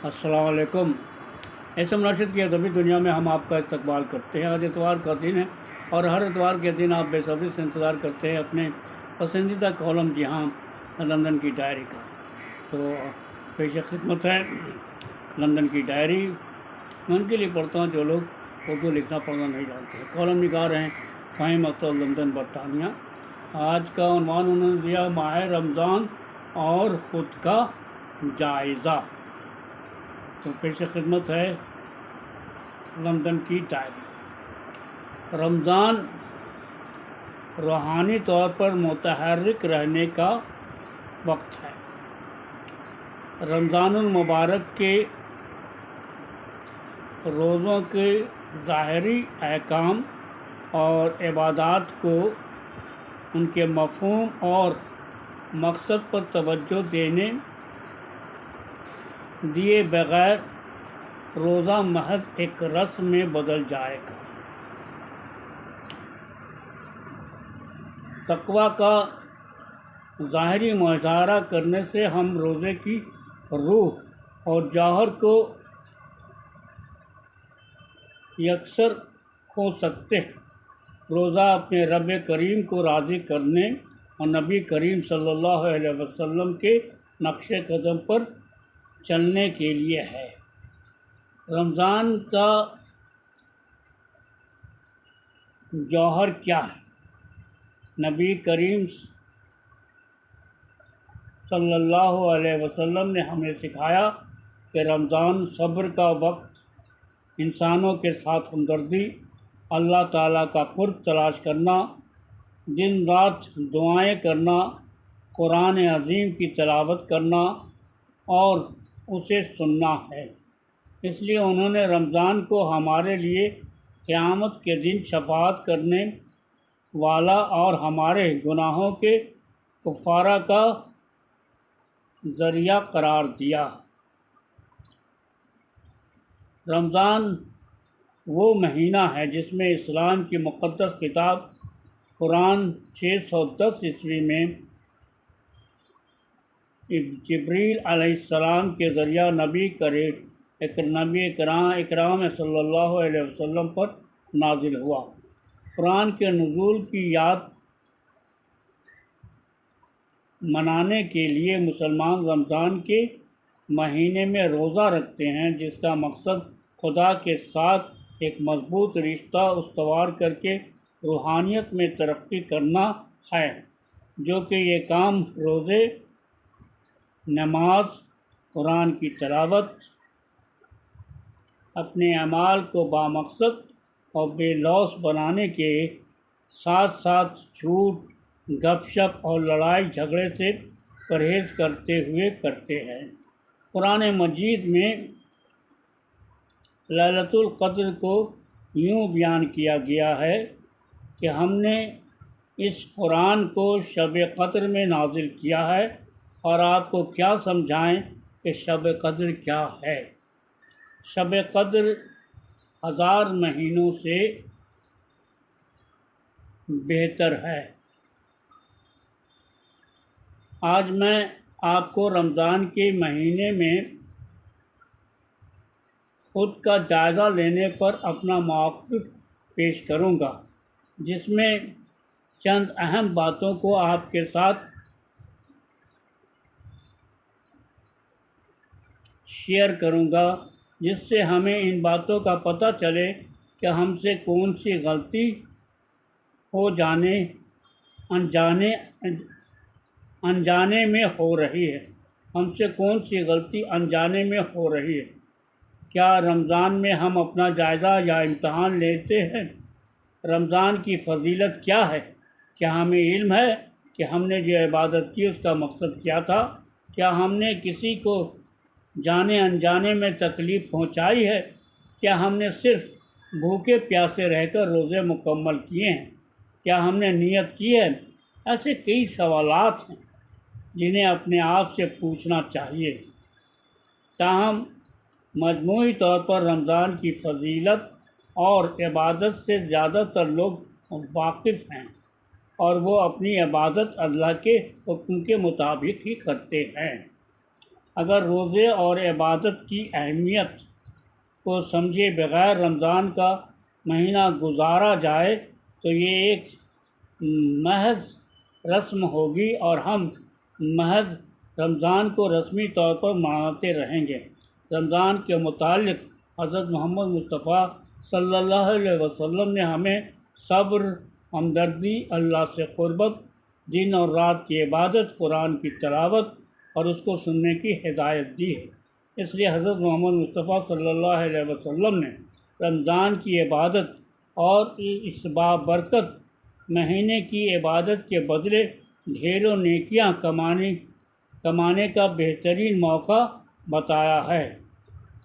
अस्सलाम वालेकुम। ऐसे मुनासिब की अदबी दुनिया में हम आपका इस्तकबाल करते हैं। आज इतवार का दिन है और हर इतवार के दिन आप बेसब्री से इंतज़ार करते हैं अपने पसंदीदा कॉलम जी हाँ लंदन की डायरी का। तो पेश खिदमत है लंदन की डायरी। मैं उनके लिए पढ़ता हूँ जो लोग उर्दू लिखना पढ़ना नहीं जानते हैं। कॉलम निगार हैं फ़हीम अख्तर, लंदन बरतानिया। आज का उन्वान उन्होंने दिया माह रमज़ान और ख़ुद का जायज़ा। तो पेश खिदमत है लंदन की डायरी। रमज़ान रूहानी तौर पर मुतहर्रिक रहने का वक्त है। रमज़ानुल मुबारक के रोज़ों के ज़ाहिरी अहकाम और इबादात को उनके मफ़हूम और मकसद पर तवज्जो दिए बग़ैर रोज़ा महज एक रस्म में बदल जाएगा। तक़वा का ज़ाहिरी मुज़ाहरा करने से हम रोज़े की रूह और जौहर को यकसर खो सकते हैं। रोज़ा अपने रब करीम को राज़ी करने और नबी करीम सल्लल्लाहु अलैहि वसल्लम के नक्शे कदम पर चलने के लिए है। रमज़ान का जौहर क्या है? नबी करीम सल्लल्लाहु अलैहि वसल्लम ने हमें सिखाया कि रमज़ान सब्र का वक्त, इंसानों के साथ हमदर्दी, अल्लाह ताला का कुर्ब तलाश करना, दिन रात दुआएं करना, कुरान अज़ीम की तिलावत करना और उसे सुनना है। इसलिए उन्होंने रमज़ान को हमारे लिए क़यामत के दिन शफ़ाअत करने वाला और हमारे गुनाहों के कफ़ारा का ज़रिया करार दिया। रमज़ान वो महीना है जिसमें इस्लाम की मुक़द्दस किताब कुरान 610 ईस्वी में जिब्रील अलैहिस्सलाम के ज़रिया नबी इकराम सल्लल्लाहु अलैहि वसल्लम पर नाजिल हुआ। कुरान के नुज़ूल की याद मनाने के लिए मुसलमान रमज़ान के महीने में रोज़ा रखते हैं, जिसका मकसद खुदा के साथ एक मजबूत रिश्ता उस्तवार करके रूहानियत में तरक्की करना है, जो कि ये काम रोज़े, नमाज, कुरान की तिलावत, अपने अमाल को बामकसद और बेलौस बनाने के साथ साथ झूठ, गपशप और लड़ाई झगड़े से परहेज़ करते हुए करते हैं। कुरान मजीद में लैलतुल क़द्र को यूँ बयान किया गया है कि हमने इस कुरान को शब क़द्र में नाजिल किया है, और आपको क्या समझाएं कि शब क़द्र क्या है। शब क़द्र 1000 महीनों से बेहतर है। आज मैं आपको रमज़ान के महीने में ख़ुद का जायज़ा लेने पर अपना मौक़िफ़ पेश करूँगा, जिसमें चंद अहम बातों को आपके साथ शेयर करूँगा, जिससे हमें इन बातों का पता चले कि हमसे कौन सी गलती हो जाने अनजाने में हो रही है। हमसे कौन सी गलती अनजाने में हो रही है। क्या रमज़ान में हम अपना जायज़ा या इम्तहान लेते हैं? रमज़ान की फ़जीलत क्या है? क्या हमें इल्म है कि हमने जो इबादत की उसका मकसद क्या था? क्या हमने किसी को जाने अनजाने में तकलीफ़ पहुंचाई है? क्या हमने सिर्फ़ भूखे प्यासे रहकर रोज़े मुकम्मल किए हैं? क्या हमने नियत की है? ऐसे कई सवालात हैं जिन्हें अपने आप से पूछना चाहिए। ताहम मजमूई तौर पर रमज़ान की फ़जीलत और इबादत से ज़्यादातर लोग वाकिफ़ हैं, और वो अपनी इबादत अल्लाह के हुक्म के मुताबिक ही करते हैं। अगर रोज़े और इबादत की अहमियत को समझे बगैर रमज़ान का महीना गुजारा जाए तो ये एक महज रस्म होगी और हम महज रमज़ान को रस्मी तौर पर मनाते रहेंगे। रमज़ान के मुतालिक हज़रत मोहम्मद मुस्तफ़ा सल्लल्लाहु अलैहि वसल्लम ने हमें सब्र, हमदर्दी, अल्लाह से क़ुरबत, दिन और रात की इबादत, कुरान की तिलावत और उसको सुनने की हिदायत दी है। इसलिए हज़रत मोहम्मद मुस्तफ़ा सल्लल्लाहु अलैहि वसल्लम ने रमज़ान की इबादत और इस बाबरकत महीने की इबादत के बदले ढेरों नेकियां कमाने का बेहतरीन मौका बताया है।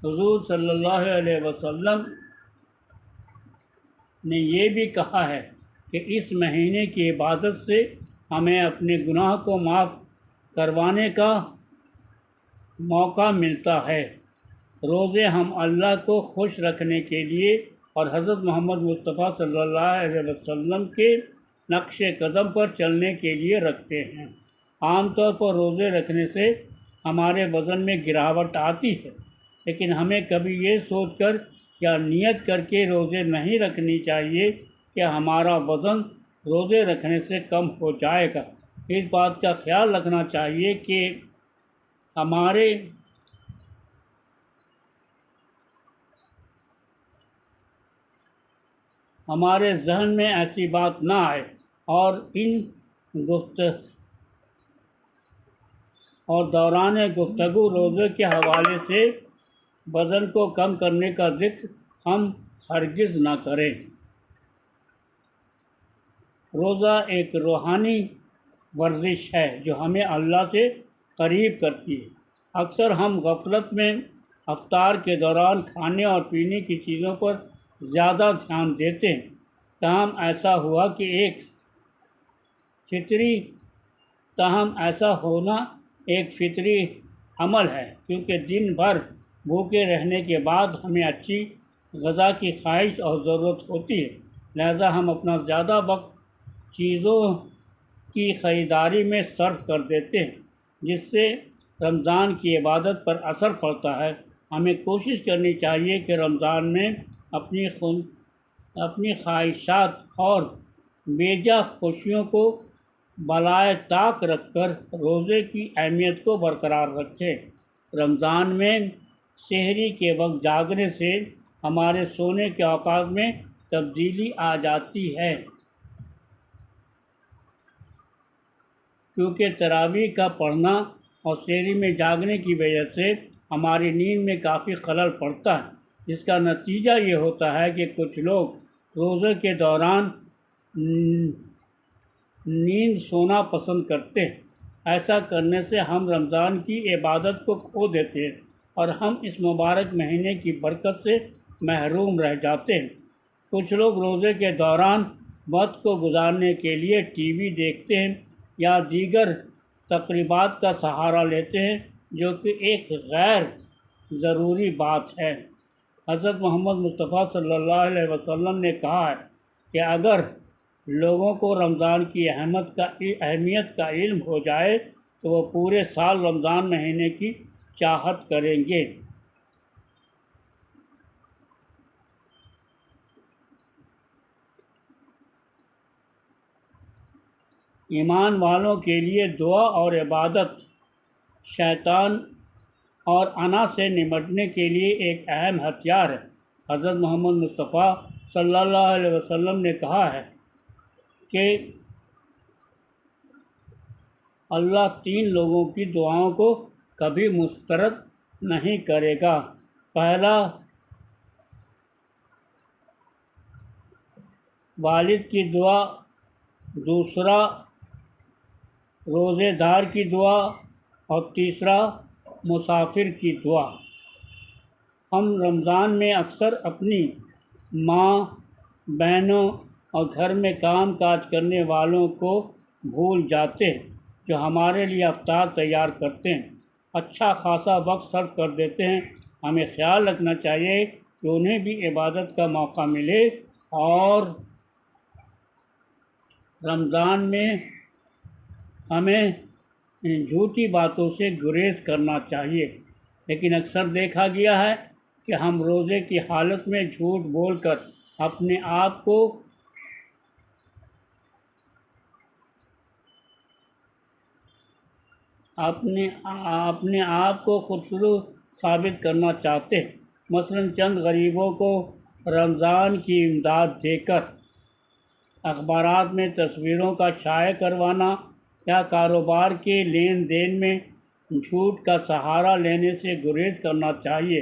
हुज़ूर सल्लल्लाहु अलैहि वसल्लम ने ये भी कहा है कि इस महीने की इबादत से हमें अपने गुनाह को माफ़ करवाने का मौका मिलता है। रोज़े हम अल्लाह को खुश रखने के लिए और हज़रत मोहम्मद मुस्तफ़ा सल्लल्लाहु अलैहि वसल्लम के नक्श कदम पर चलने के लिए रखते हैं। आमतौर पर रोज़े रखने से हमारे वज़न में गिरावट आती है, लेकिन हमें कभी ये सोचकर या नियत करके रोज़े नहीं रखनी चाहिए कि हमारा वज़न रोज़े रखने से कम हो जाएगा। इस बात का ख्याल रखना चाहिए कि हमारे जहन में ऐसी बात ना आए और दौरान गुफ्तगू रोज़े के हवाले से वज़न को कम करने का ज़िक्र हम हरगिज़ ना करें। रोज़ा एक रूहानी वर्जिश है जो हमें अल्लाह से करीब करती है। अक्सर हम गफलत में अफ्तार के दौरान खाने और पीने की चीज़ों पर ज़्यादा ध्यान देते हैं। ताहम ऐसा होना एक फितरी अमल है, क्योंकि दिन भर भूखे रहने के बाद हमें अच्छी ग़िज़ा की ख्वाहिश और ज़रूरत होती है। लिहाजा हम अपना ज़्यादा वक्त चीज़ों की ख़रीदारी में सर्फ कर देते हैं, जिससे रमज़ान की इबादत पर असर पड़ता है। हमें कोशिश करनी चाहिए कि रमज़ान में अपनी ख्वाहिशात और बेजा खुशियों को बलाए ताक रखकर रोज़े की अहमियत को बरकरार रखें। रमज़ान में सहरी के वक्त जागने से हमारे सोने के औकात में तब्दीली आ जाती है, क्योंकि तरावीह का पढ़ना और सहरी में जागने की वजह से हमारी नींद में काफ़ी खलल पड़ता है, जिसका नतीजा ये होता है कि कुछ लोग रोज़े के दौरान नींद सोना पसंद करते हैं। ऐसा करने से हम रमज़ान की इबादत को खो देते हैं और हम इस मुबारक महीने की बरकत से महरूम रह जाते हैं। कुछ लोग रोज़े के दौरान वक्त को गुजारने के लिए टीवी देखते हैं या दीगर तकरीबात का सहारा लेते हैं, जो कि एक गैर ज़रूरी बात है। हज़रत मोहम्मद मुस्तफ़ा सल्लल्लाहु अलैहि वसल्लम ने कहा है कि अगर लोगों को रमज़ान की अहमियत का इल्म हो जाए तो वो पूरे साल रमज़ान महीने की चाहत करेंगे। ईमान वालों के लिए दुआ और इबादत शैतान और अना से निपटने के लिए एक अहम हथियार है। हज़रत मोहम्मद मुस्तफ़ा सल्लल्लाहु अलैहि वसल्लम ने कहा है कि अल्लाह 3 लोगों की दुआओं को कभी मुस्तरद नहीं करेगा। पहला, वालिद की दुआ, दूसरा रोज़ेदार की दुआ और तीसरा मुसाफिर की दुआ। हम रमज़ान में अक्सर अपनी माँ, बहनों और घर में काम काज करने वालों को भूल जाते हैं, जो हमारे लिए अफ्तार तैयार करते हैं। अच्छा खासा वक्त सर्फ कर देते हैं। हमें ख्याल रखना चाहिए कि उन्हें भी इबादत का मौका मिले और रमज़ान में हमें इन झूठी बातों से गुरेज करना चाहिए। लेकिन अक्सर देखा गया है कि हम रोज़े की हालत में झूठ बोलकर अपने आप को अपने आप को खूबसूरत साबित करना चाहते हैं। मसलन चंद गरीबों को रमज़ान की इमदाद देकर अखबारात में तस्वीरों का शाया करवाना या कारोबार के लेन देन में झूठ का सहारा लेने से गुरेज करना चाहिए।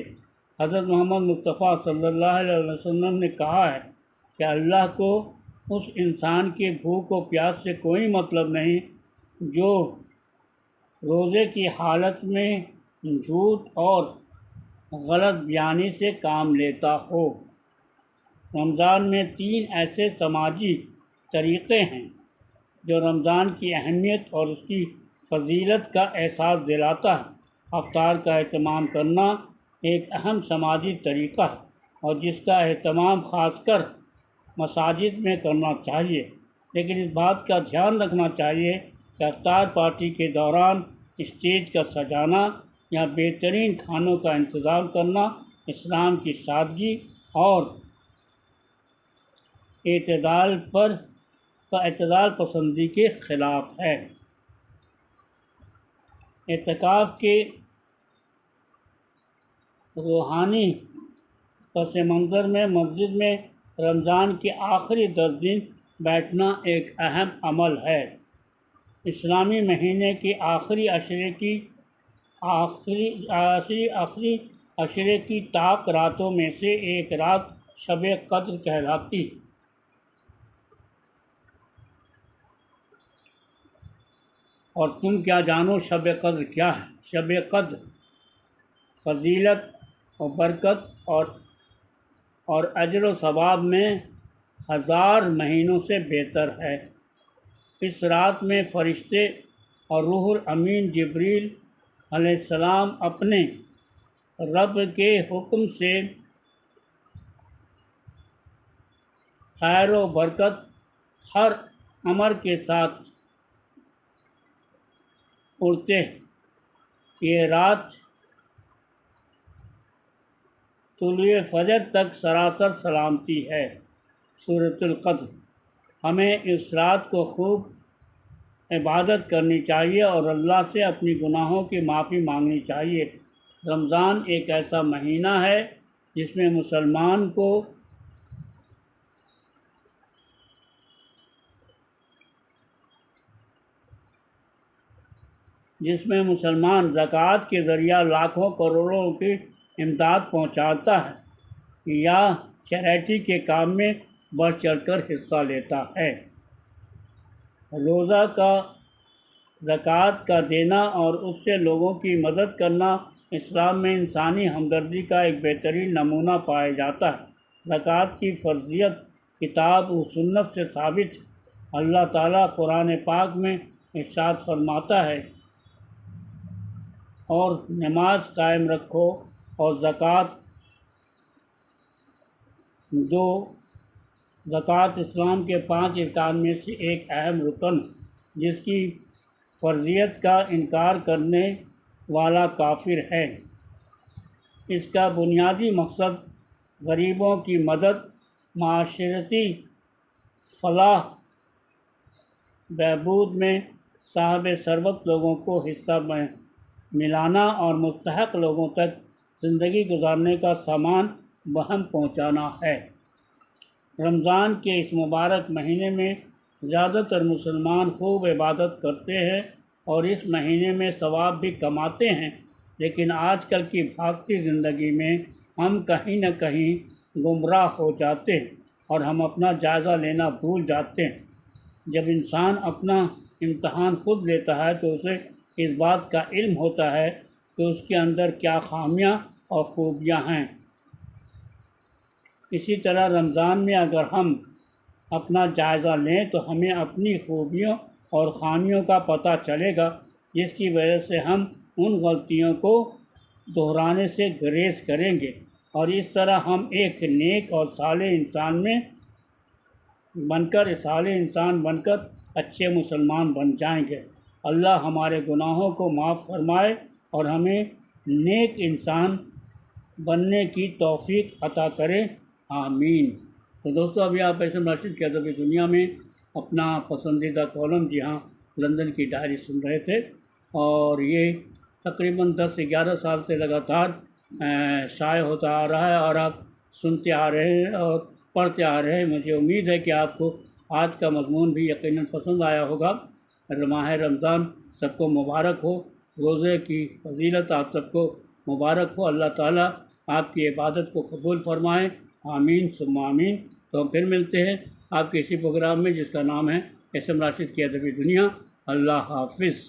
हज़रत मोहम्मद मुस्तफ़ा सल्लल्लाहु अलैहि वसल्लम ने कहा है कि अल्लाह को उस इंसान के भूख और प्यास से कोई मतलब नहीं जो रोज़े की हालत में झूठ और गलत बयानी से काम लेता हो। रमज़ान में 3 ऐसे समाजी तरीक़े हैं जो रमज़ान की अहमियत और उसकी फजीलत का एहसास दिलाता है। अफ्तार का एहतमाम करना एक अहम समाजी तरीक़ा है और जिसका एहतमाम ख़ासकर मसाजिद में करना चाहिए। लेकिन इस बात का ध्यान रखना चाहिए कि अफ्तार पार्टी के दौरान स्टेज का सजाना या बेहतरीन खानों का इंतज़ाम करना इस्लाम की सादगी और एतदाल पसंदी के ख़िलाफ़ है। एतकाफ़ के रूहानी पस मंज़र में मस्जिद में रमज़ान के आखिरी 10 दिन बैठना एक अहम अमल है। इस्लामी महीने के आखिरी अशरे की ताक रातों में से एक रात शब-ए क़द्र कहलाती है। और तुम क्या जानो शब-ए क़द्र क्या है? शब-ए क़द्र फजीलत और बरकत और अजर व सवाब में 1000 महीनों से बेहतर है। इस रात में फ़रिश्ते और रूहुल अमीन जिब्रील अलैहिस्सलाम अपने रब के हुक्म से खैर व बरकत हर अमर के साथ उड़ते हैं। ये रात तुलुए फजर तक सरासर सलामती है। सूरतुल क़द्र। हमें इस रात को खूब इबादत करनी चाहिए और अल्लाह से अपनी गुनाहों की माफ़ी मांगनी चाहिए। रमज़ान एक ऐसा महीना है जिसमें मुसलमान ज़कात के ज़रिया लाखों करोड़ों की इमदाद पहुंचाता है या चैरिटी के काम में बढ़ चढ़कर हिस्सा लेता है। रोज़ा का ज़कात का देना और उससे लोगों की मदद करना इस्लाम में इंसानी हमदर्दी का एक बेहतरीन नमूना पाया जाता है। ज़कात की फ़र्ज़ियत किताब व सुन्नत से साबित है। अल्लाह ताला कुरान पाक में इरशाद फरमाता है, और नमाज कायम रखो और ज़कात दो। ज़कात इस्लाम के 5 अरकान में से एक अहम रुकन जिसकी फ़र्ज़ियत का इनकार करने वाला काफिर है। इसका बुनियादी मकसद गरीबों की मदद, माशरती फलाह बहबूद में साहब सरवत लोगों को हिस्सा मिलाना और मुस्तहक़ लोगों तक ज़िंदगी गुजारने का सामान बहम पहुँचाना है। रमज़ान के इस मुबारक महीने में ज़्यादातर मुसलमान खूब इबादत करते हैं और इस महीने में सवाब भी कमाते हैं। लेकिन आजकल की भागती ज़िंदगी में हम कहीं न कहीं गुमराह हो जाते हैं और हम अपना जायज़ा लेना भूल जाते हैं। जब इंसान अपना इम्तहान खुद लेता है तो उसे इस बात का इल्म होता है कि उसके अंदर क्या खामियां और खूबियां हैं। इसी तरह रमज़ान में अगर हम अपना जायज़ा लें तो हमें अपनी खूबियों और खामियों का पता चलेगा, जिसकी वजह से हम उन गलतियों को दोहराने से गुरेज करेंगे और इस तरह हम एक नेक और साले इंसान बनकर अच्छे मुसलमान बन जाएंगे। अल्लाह हमारे गुनाहों को माफ़ फरमाए और हमें नेक इंसान बनने की तौफीक अता करे, आमीन। तो दोस्तों, अभी आप एहसन राशिद की अदबी दुनिया में अपना पसंदीदा कॉलम, जी हाँ, लंदन की डायरी सुन रहे थे। और ये तकरीबन 10 से 11 साल से लगातार शाये होता आ रहा है और आप सुनते आ रहे हैं और पढ़ते आ रहे हैं। मुझे उम्मीद है कि आपको आज का मज़मून भी यकीनन पसंद आया होगा। माह रमज़ान सबको मुबारक हो, रोज़े की फजीलत आप सबको मुबारक हो। अल्लाह ताला आपकी इबादत को कबूल फ़रमाएँ, आमीन सुम्मा आमीन। तो हम फिर मिलते हैं आपके इसी प्रोग्राम में जिसका नाम है एहसन राशिद की अदबी दुनिया। अल्लाह हाफ़िज़।